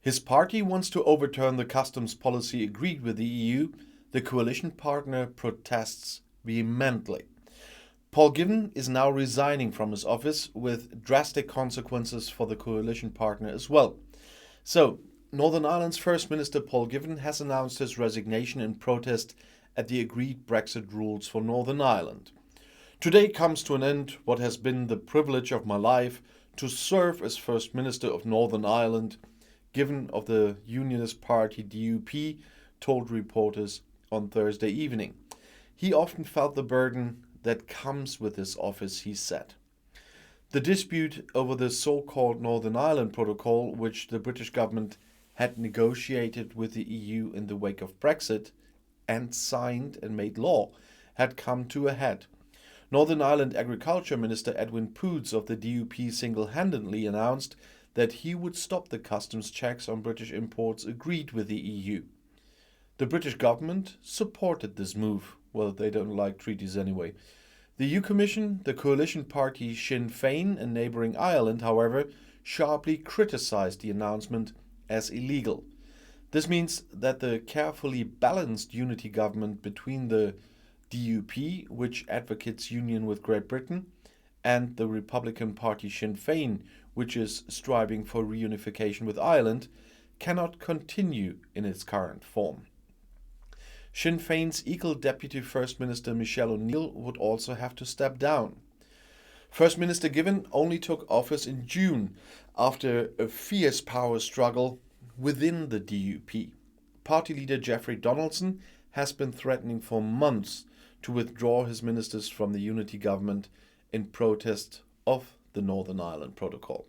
His party wants to overturn the customs policy agreed with the EU. The coalition partner protests vehemently. Paul Givan is now resigning from his office with drastic consequences for the coalition partner as well. So, Northern Ireland's First Minister Paul Givan has announced his resignation in protest at the agreed Brexit rules for Northern Ireland. Today comes to an end what has been the privilege of my life to serve as First Minister of Northern Ireland, Givan of the Unionist Party DUP told reporters on Thursday evening. He often felt the burden that comes with this office, he said. The dispute over the so-called Northern Ireland Protocol, which the British government had negotiated with the EU in the wake of Brexit and signed and made law, had come to a head. Northern Ireland Agriculture Minister Edwin Poots of the DUP single-handedly announced that he would stop the customs checks on British imports agreed with the EU. The British government supported this move. Well, they don't like treaties anyway. The EU Commission, the coalition party Sinn Féin and neighbouring Ireland, however, sharply criticised the announcement as illegal. This means that the carefully balanced unity government between the DUP, which advocates union with Great Britain, and the Republican Party Sinn Féin, which is striving for reunification with Ireland, cannot continue in its current form. Sinn Féin's equal Deputy First Minister Michelle O'Neill would also have to step down. First Minister Givan only took office in June after a fierce power struggle within the DUP. Party leader Jeffrey Donaldson has been threatening for months to withdraw his ministers from the unity government in protest of the Northern Ireland Protocol.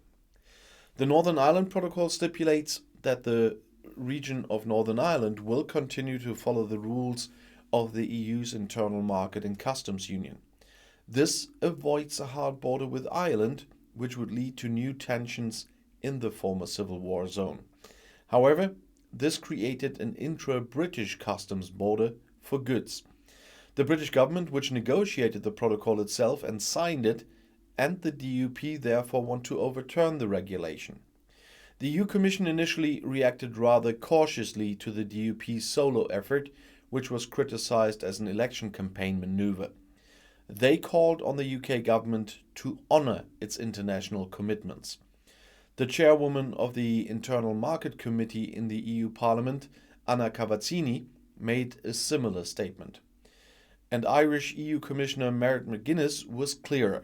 The Northern Ireland Protocol stipulates that the region of Northern Ireland will continue to follow the rules of the EU's internal market and customs union. This avoids a hard border with Ireland, which would lead to new tensions in the former Civil War zone. However, this created an intra-British customs border for goods. The British government, which negotiated the protocol itself and signed it, and the DUP therefore want to overturn the regulation. The EU Commission initially reacted rather cautiously to the DUP's solo effort, which was criticised as an election campaign maneuver. They called on the UK government to honour its international commitments. The chairwoman of the Internal Market Committee in the EU Parliament, Anna Cavazzini, made a similar statement. And Irish EU Commissioner Marc McGuinness was clearer.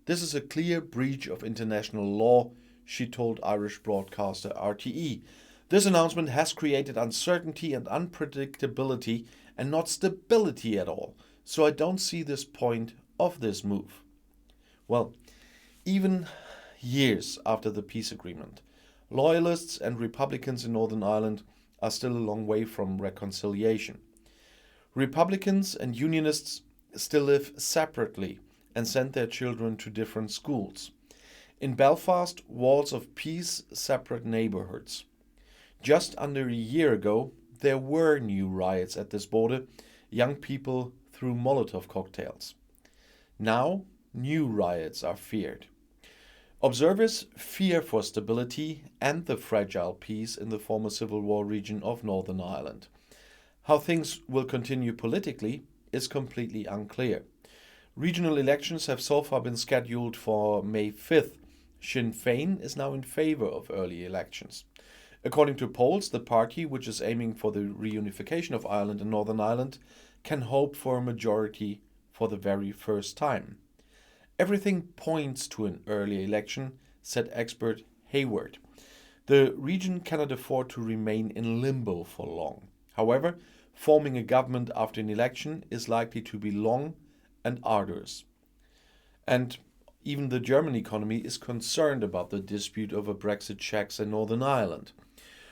This is a clear breach of international law, she told Irish broadcaster RTE. This announcement has created uncertainty and unpredictability and not stability at all, so I don't see this point of this move. Well, even years after the peace agreement, loyalists and Republicans in Northern Ireland are still a long way from reconciliation. Republicans and Unionists still live separately and send their children to different schools. In Belfast, walls of peace separate neighbourhoods. Just under a year ago, there were new riots at this border. Young people threw Molotov cocktails. Now, new riots are feared. Observers fear for stability and the fragile peace in the former Civil War region of Northern Ireland. How things will continue politically is completely unclear. Regional elections have so far been scheduled for May 5th. Sinn Féin is now in favour of early elections. According to polls, the party, which is aiming for the reunification of Ireland and Northern Ireland, can hope for a majority for the very first time. Everything points to an early election, said expert Hayward. The region cannot afford to remain in limbo for long. However, forming a government after an election is likely to be long and arduous. And even the German economy is concerned about the dispute over Brexit checks in Northern Ireland.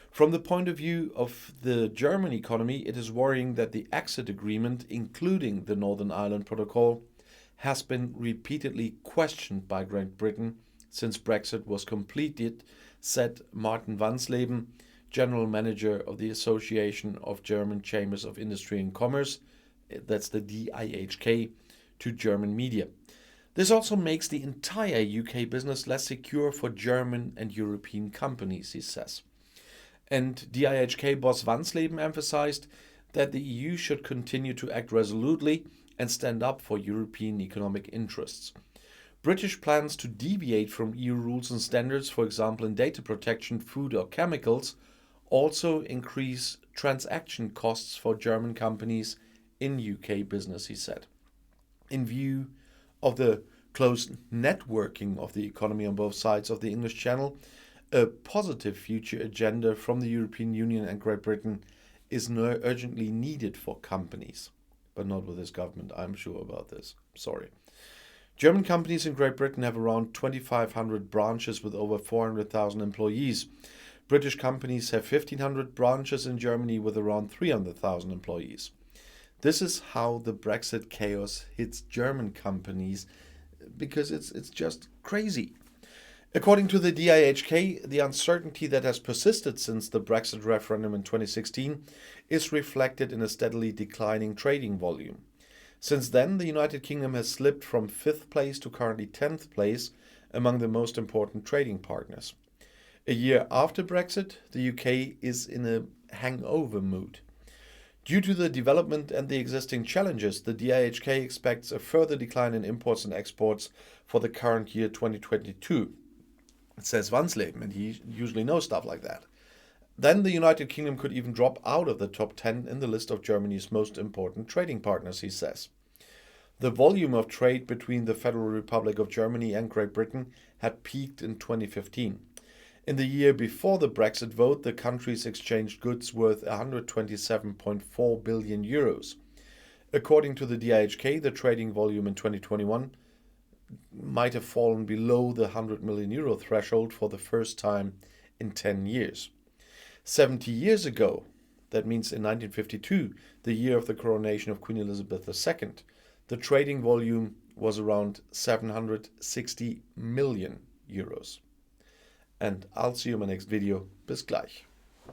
From the point of view of the German economy, it is worrying that the exit agreement, including the Northern Ireland Protocol, has been repeatedly questioned by Great Britain since Brexit was completed, said Martin Wansleben, General Manager of the Association of German Chambers of Industry and Commerce, that's the DIHK, to German media. This also makes the entire UK business less secure for German and European companies, he says. And DIHK boss Wansleben emphasized that the EU should continue to act resolutely and stand up for European economic interests. British plans to deviate from EU rules and standards, for example in data protection, food or chemicals, also increase transaction costs for German companies in UK business, he said. In view of the close networking of the economy on both sides of the English Channel, a positive future agenda from the European Union and Great Britain is urgently needed for companies. But not with this government, I'm sure about this. Sorry. German companies in Great Britain have around 2,500 branches with over 400,000 employees. British companies have 1,500 branches in Germany with around 300,000 employees. This is how the Brexit chaos hits German companies, because it's just crazy. According to the DIHK, the uncertainty that has persisted since the Brexit referendum in 2016 is reflected in a steadily declining trading volume. Since then, the United Kingdom has slipped from 5th place to currently 10th place among the most important trading partners. A year after Brexit, the UK is in a hangover mood. Due to the development and the existing challenges, the DIHK expects a further decline in imports and exports for the current year 2022. It says Wansleben, and he usually knows stuff like that. Then the United Kingdom could even drop out of the top 10 in the list of Germany's most important trading partners, he says. The volume of trade between the Federal Republic of Germany and Great Britain had peaked in 2015. In the year before the Brexit vote, the countries exchanged goods worth 127.4 billion euros. According to the DIHK, the trading volume in 2021 might have fallen below the 100 million euro threshold for the first time in 10 years. 70 years ago, that means in 1952, the year of the coronation of Queen Elizabeth II, the trading volume was around 760 million euros. And I'll see you in my next video. Bis gleich.